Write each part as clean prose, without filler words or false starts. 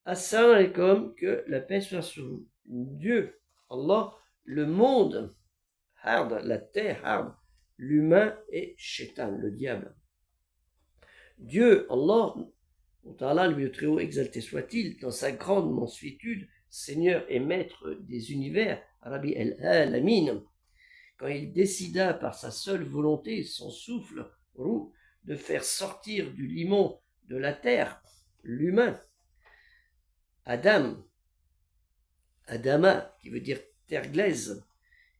Assalamu alaikum, que la paix soit sur vous. Dieu, Allah, le monde, hard, la terre, hard, l'humain et Shaitan, le diable. Dieu, Allah, Ta'ala, lui le très haut exalté soit-il, dans sa grande mansuétude, Seigneur et Maître des univers, Rabbi el-Alamin, quand il décida par sa seule volonté, son souffle, roux, de faire sortir du limon de la terre l'humain, Adama, qui veut dire terre glaise,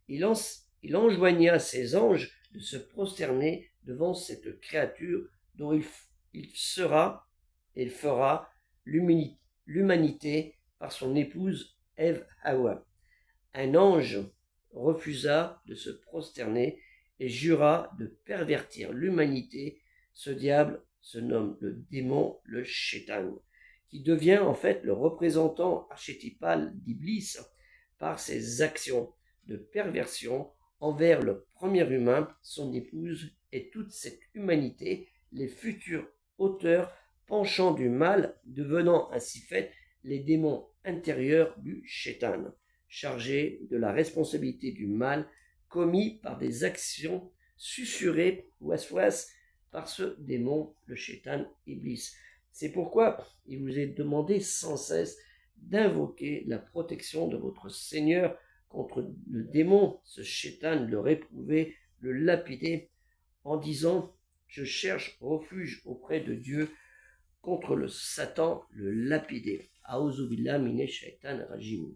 il enjoigna ses anges de se prosterner devant cette créature dont il sera et fera l'humanité par son épouse Ève Hawa. Un ange refusa de se prosterner et jura de pervertir l'humanité. Ce diable se nomme le démon, le Shaitan, qui devient en fait le représentant archétypal d'Iblis par ses actions de perversion envers le premier humain, son épouse et toute cette humanité, les futurs auteurs penchants du mal, devenant ainsi fait les démons intérieurs du Shaitan, chargés de la responsabilité du mal commis par des actions susurrées waswas par ce démon, le Shaitan Iblis. C'est pourquoi il vous est demandé sans cesse d'invoquer la protection de votre Seigneur contre le démon, ce Shaitan, le réprouver, le lapider, en disant « Je cherche refuge auprès de Dieu contre le Satan, le lapidé. » A'udhu billah minash shaitan rajim.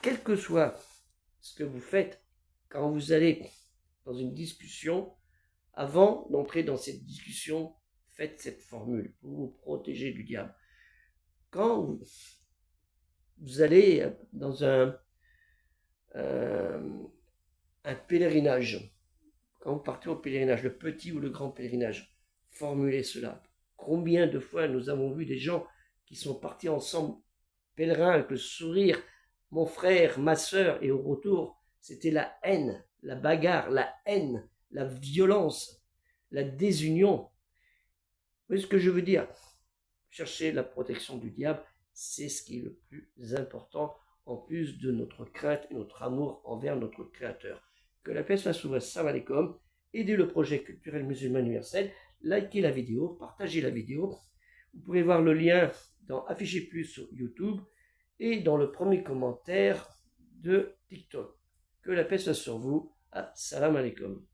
Quel que soit ce que vous faites quand vous allez dans une discussion, avant d'entrer dans cette discussion, faites cette formule pour vous protéger du diable. Quand vous allez dans un pèlerinage, quand vous partez au pèlerinage, le petit ou le grand pèlerinage, formulez cela. Combien de fois nous avons vu des gens qui sont partis ensemble, pèlerins, avec le sourire, mon frère, ma sœur, et au retour, c'était la haine, la bagarre, la haine, la violence, la désunion. Vous voyez ce que je veux dire? Chercher la protection du diable, c'est ce qui est le plus important, en plus de notre crainte et notre amour envers notre Créateur. Que la paix soit sur vous. Assalamu alaikum. Aidez le projet culturel musulman universel. Likez la vidéo, partagez la vidéo. Vous pouvez voir le lien dans Afficher Plus sur YouTube et dans le premier commentaire de TikTok. Que la paix soit sur vous. Assalamu alaikum.